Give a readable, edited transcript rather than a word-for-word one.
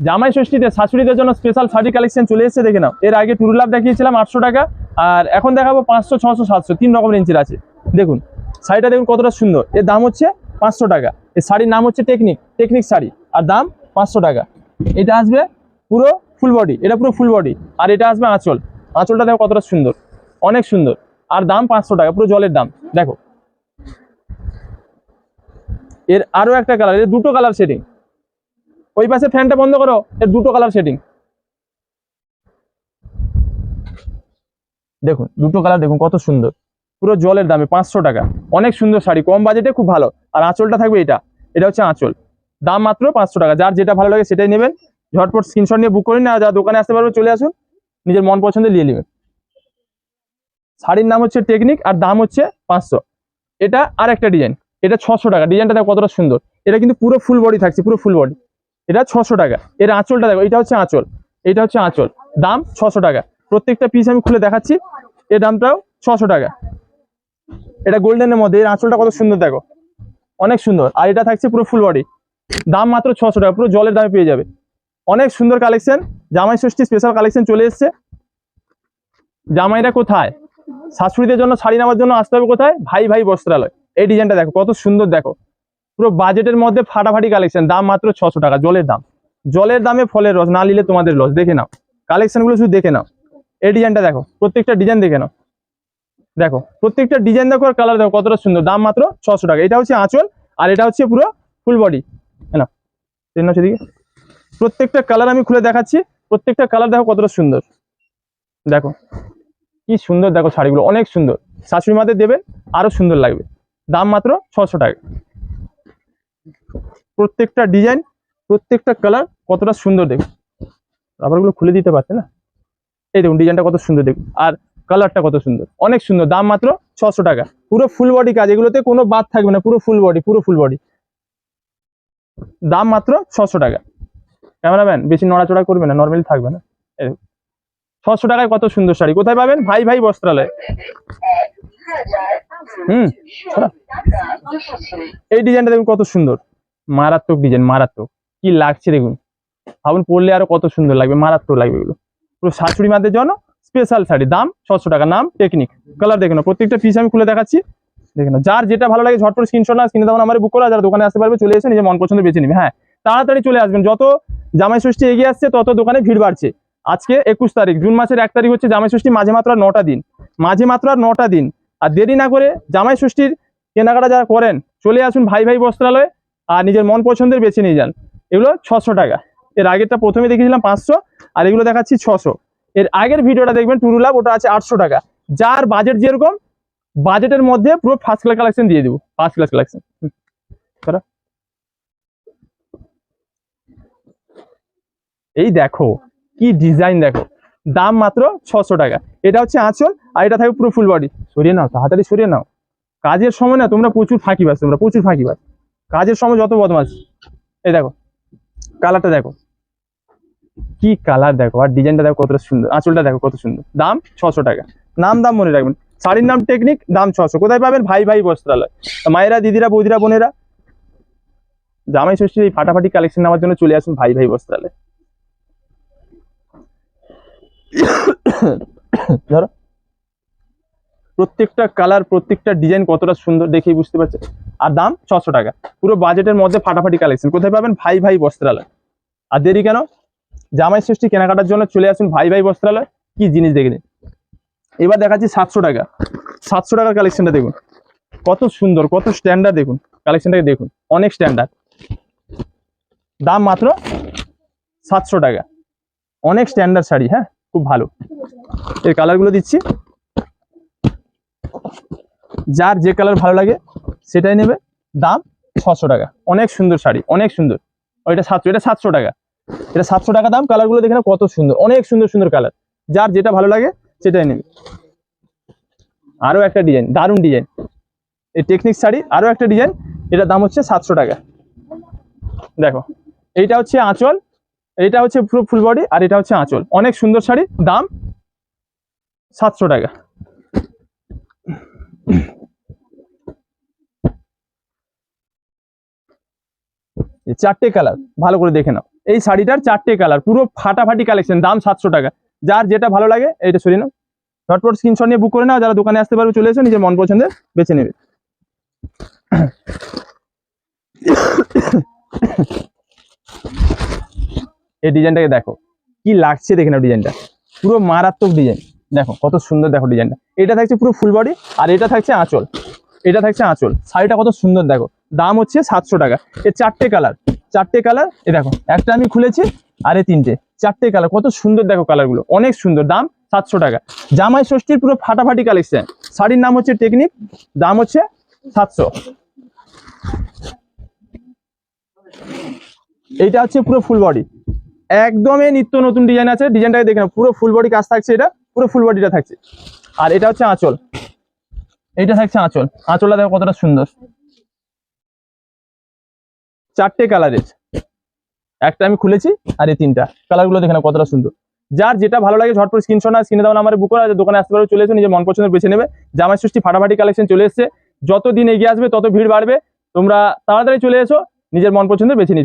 জামাই ষষ্ঠীতে শাশুড়িদের জন্য স্পেশাল শাড়ি কালেকশন চলে এসেছে, দেখে নাও। এর আগে টুরুলাভ দেখিয়েছিলাম 800 টাকা, আর এখন দেখাবো 500, 600, 700, 3 রকমের রেঞ্জের আছে। দেখুন শাড়িটা দেখুন কতটা সুন্দর। এর দাম হচ্ছে 500 টাকা। এই শাড়ির নাম হচ্ছে টেকনিক শাড়ি, আর দাম 500 টাকা। এটা আসবে পুরো ফুল বডি, এটা পুরো ফুল বডি, আর এটা আসবে আঁচলটা দেখো কতটা সুন্দর, অনেক সুন্দর, আর দাম 500 টাকা, পুরো জলের দাম। দেখো এর আরো একটা কালার, এর দুটো কালার সেটিং। ওই পাশে ফ্যানটা বন্ধ করো, এর দুটো কালার সেটিং দেখুন, দুটো কালার দেখুন কত সুন্দর, পুরো জলের দামে 500 টাকা। অনেক সুন্দর শাড়ি, কম বাজেটে খুব ভালো। আর আঁচলটা থাকবে এটা হচ্ছে আঁচল, দাম মাত্র 500 টাকা। যার যেটা ভালো লাগে সেটাই নেবেন। ঝটপট স্ক্রিনশট নিয়ে বুক করে নিন, আর যারা দোকানে আসতে পারবে চলে আসুন, নিজের মন পছন্দের নিয়ে নেবেন। শাড়ির নাম হচ্ছে টেকনিক, আর দাম হচ্ছে 500। এটা আর একটা ডিজাইন, এটা 600 টাকা। ডিজাইনটা দেখো কতটা সুন্দর, এটা কিন্তু পুরো ফুল বডি থাকছে, পুরো ফুল বডি। এটা 600 টাকা। এর আঁচলটা দেখো, এটা হচ্ছে আঁচল, দাম 600 টাকা। প্রত্যেকটা পিস আমি খুলে দেখাচ্ছি, এর দামটাও 600 টাকা। এটা গোল্ডেনের মধ্যে, এর আঁচলটা কত সুন্দর দেখো, অনেক সুন্দর। আর এটা থাকছে পুরো ফুল বডি, দাম মাত্র 600 টাকা, পুরো জলের দামে পেয়ে যাবে। অনেক সুন্দর কালেকশন, জামাই ষষ্ঠী স্পেশাল কালেকশন চলে এসছে। জামাইরা কোথায়, শাশুড়িদের জন্য শাড়ি নেওয়ার জন্য আসতে হবে কোথায়, ভাই বস্ত্রালয়। এই ডিজাইনটা দেখো কত সুন্দর, দেখো পুরো বাজেটের মধ্যে ফাটাফাটি কালেকশন, দাম মাত্র 600 টাকা। জলের দামে ফলের রস, না নিলে তোমাদের লস। দেখে নাও কালেকশন গুলো, শুধু দেখে নাও। এই ডিজাইনটা দেখো, প্রত্যেকটা ডিজাইন দেখে নাও, দেখো প্রত্যেকটা ডিজাইন দেখো, আর কালার দেখো কতটা সুন্দর, দাম মাত্র 600 টাকা। এটা হচ্ছে আঁচল, আর এটা হচ্ছে পুরো ফুল বডি। না সেদিকে প্রত্যেকটা কালার আমি খুলে দেখাচ্ছি, প্রত্যেকটা কালার দেখো কতটা সুন্দর, দেখো কি সুন্দর, দেখো শাড়িগুলো অনেক সুন্দর। শাশুড়ি মাদের দেবেন, আরো সুন্দর লাগবে। দাম মাত্র 600 টাকা। প্রত্যেকটা ডিজাইন, প্রত্যেকটা কালার কতটা সুন্দর, দেখুন রাবারগুলো খুলে দিতে পারছে না। এই দেখুন ডিজাইনটা কত সুন্দর, দেখুন আর কালারটা কত সুন্দর, অনেক সুন্দর। দাম মাত্র 600 টাকা। পুরো ফুল বডি কাজ, এগুলোতে কোনো বাদ থাকবে না, পুরো ফুল বডি। দাম মাত্র 600 টাকা। ক্যামেরাম্যান বেশি নড়াচড়া করবে না, নর্মালি থাকবে না। 600 টাকায় কত সুন্দর শাড়ি, কোথায় পাবেন, ভাই বস্ত্রালয়। এই ডিজাইনটা দেখুন কত সুন্দর, মারাত্মক ডিজাইন, মারাত্মক। কি লাগছে দেখুন, ভাবুন পরলে আরো কত সুন্দর লাগবে, মারাত্মক লাগবে এগুলো। পুরো শাশুড়ি মাদের জন্য স্পেশাল শাড়ি, দাম 600 টাকা। নাম টেকনিক, কালার দেখুন, প্রত্যেকটা পিস আমি খুলে দেখাচ্ছি, দেখুন। যার যেটা ভালো লাগে ঝটপট স্ক্রিনশট না, স্ক্রিনে তখন আমার বুক করা। যারা দোকানে আসতে পারবে চলে এসে নিজের মন পছন্দ বেছে নিবে। হ্যাঁ, তাড়াতাড়ি চলে আসবেন, যত জামাই ষষ্ঠী এগিয়ে আসছে তত দোকানে ভিড় বাড়ছে। আজকে 21 তারিখ, জুন মাসের 1 তারিখ হচ্ছে জামাই ষষ্ঠী, মাঝে মাত্র আর 9টা দিন, আর দেরি না করে জামাই ষষ্ঠীর কেনাকাটা যারা করেন চলে আসুন ভাই বস্ত্রালয়ে, আর নিজের মন পছন্দের বেছে নিয়ে যান। এগুলো 600 টাকা। এর আগেরটা প্রথমে দেখিয়েছিলাম 500, আর এগুলো দেখাচ্ছি 600। এর আগের ভিডিওটা দেখবেন টুরুলাভ, ওটা আছে 800 টাকা। যার বাজেট যেরকম, বাজেটের মধ্যে পুরো ফার্স্ট ক্লাস কালেকশন দিয়ে দেবো, ফার্স্ট ক্লাস কালেকশন। এই দেখো কি ডিজাইন, দেখো দাম মাত্র 600 টাকা। এটা হচ্ছে আঁচল, আর এটা থাকবে পুরো ফুল বডি। সরিয়ে নাও, তাড়াতাড়ি সরিয়ে নাও, কাজের সময় না তোমরা প্রচুর ফাঁকিবাজ, কাজের সময় যত বদমাশ। এই দেখো কালারটা দেখো, কি কালার দেখো, আর ডিজাইনটা দেখো কতটা সুন্দর, আঁচলটা দেখো কত সুন্দর। দাম 600 টাকা। দাম মনে রাখবেন, শাড়ির নাম টেকনিক, দাম 600। কোথায় পাবেন, ভাই বস্ত্রালয়। মায়েরা, দিদিরা, বৌদিরা, বোনেরা, জামাই ষষ্ঠীর এই ফাটাফাটি কালেকশন নেওয়ার জন্য চলে আসুন ভাই বস্ত্রালয়। ধরো প্রত্যেকটা কালার, প্রত্যেকটা ডিজাইন কতটা সুন্দর দেখেই বুঝতে পারছেন। আর দাম 600 টাকা, পুরো বাজেটের মধ্যে ফাটাফাটি কালেকশন। কোথায় পাবেন, ভাই বস্ত্রালয়। আর দেরি কেন, জামাই ষষ্ঠী কেনাকাটার জন্য চলে আসুন ভাই বস্ত্রালয়। কি জিনিস দেখে নিন। এবার দেখাচ্ছি 700 টাকা। 700 টাকার কালেকশনটা দেখুন কত সুন্দর, কত স্ট্যান্ডার্ড, দেখুন কালেকশনটাকে দেখুন, অনেক স্ট্যান্ডার্ড। দাম মাত্র 700 টাকা। অনেক স্ট্যান্ডার্ড শাড়ি, হ্যাঁ খুব ভালো। এর কালারগুলো দিচ্ছি, যার যে কালার ভালো লাগে সেটাই নেবে। দাম 600 টাকা। অনেক সুন্দর শাড়ি, অনেক সুন্দর। এটা 700 টাকা। এটা 700 টাকা দাম। কালারগুলো দেখে না কত সুন্দর, অনেক সুন্দর কালার। যার যেটা ভালো লাগে সেটাই নেবে। আরো একটা ডিজাইন, দারুণ ডিজাইন, এই টেকনিক শাড়ি আরো একটা ডিজাইন। এটা দাম হচ্ছে 700 টাকা। দেখো এইটা হচ্ছে আঁচল, এইটা হচ্ছে পুরো ফুল বডি, আর এটা হচ্ছে আঁচল। অনেক সুন্দর শাড়ি, দাম 700 টাকা। চারটে কালার ভালো করে দেখে নাও। এই শাড়িটার 4টে কালার, পুরো ফাটাফাটি কালেকশন, দাম 700 টাকা। যার যেটা ভালো লাগে এইটা সরিয়ে নাও, ঝটপট স্ক্রিনশট নিয়ে বুক করে নাও। যারা দোকানে আসতে পারবে চলে এসো, নিজের মন পছন্দের বেছে নেবে। এই ডিজাইনটাকে দেখো কি লাগছে, দেখে নাও ডিজাইনটা, পুরো মারাত্মক ডিজাইন। দেখো কত সুন্দর, দেখো ডিজাইনটা। এটা থাকছে পুরো ফুল বডি, আর এটা থাকছে আঁচল, এটা থাকছে আঁচল। শাড়িটা কত সুন্দর দেখো, দাম হচ্ছে 700 টাকা। এর 4টে কালার, 4টে কালার। এ দেখো একটা আমি খুলেছি, আর এই 3টে, 4টে কালার, কত সুন্দর দেখো কালারগুলো, অনেক সুন্দর। দাম 700 টাকা। জামাই ষষ্ঠীর পুরো ফাটাফাটি কালেকশন। শাড়ির নাম হচ্ছে টেকনিক, দাম হচ্ছে 700। এইটা হচ্ছে পুরো ফুল বডি, একদমই নিত্য নতুন ডিজাইন আছে। ডিজাইনটাকে দেখে নাও, পুরো ফুল বডি কাজ থাকছে, এটা পুরো ফুল বডিটা থাকছে। আর এটা হচ্ছে আঁচল, এইটা থাকছে আঁচল। আঁচলটা দেখো কতটা সুন্দর, 4টে কালারের, একটা আমি খুলেছি, আর এই 3টা কালারগুলো দেখে নাও কতটা সুন্দর। যার যেটা ভালো লাগে ঝটপট স্ক্রিনশট না, স্ক্রিনে দেওয়া নাম্বারে বুক করা, দোকানে আসতে পারবে চলে এসে নিজের মন পছন্দের বেছে নেবে। জামাই ষষ্ঠী ফাটাফাটি কালেকশন চলে এসেছে, যত দিন এগিয়ে আসবে তত ভিড় বাড়বে। তোমরা তাড়াতাড়ি চলে এসো, নিজের মন পছন্দের বেছে নিও।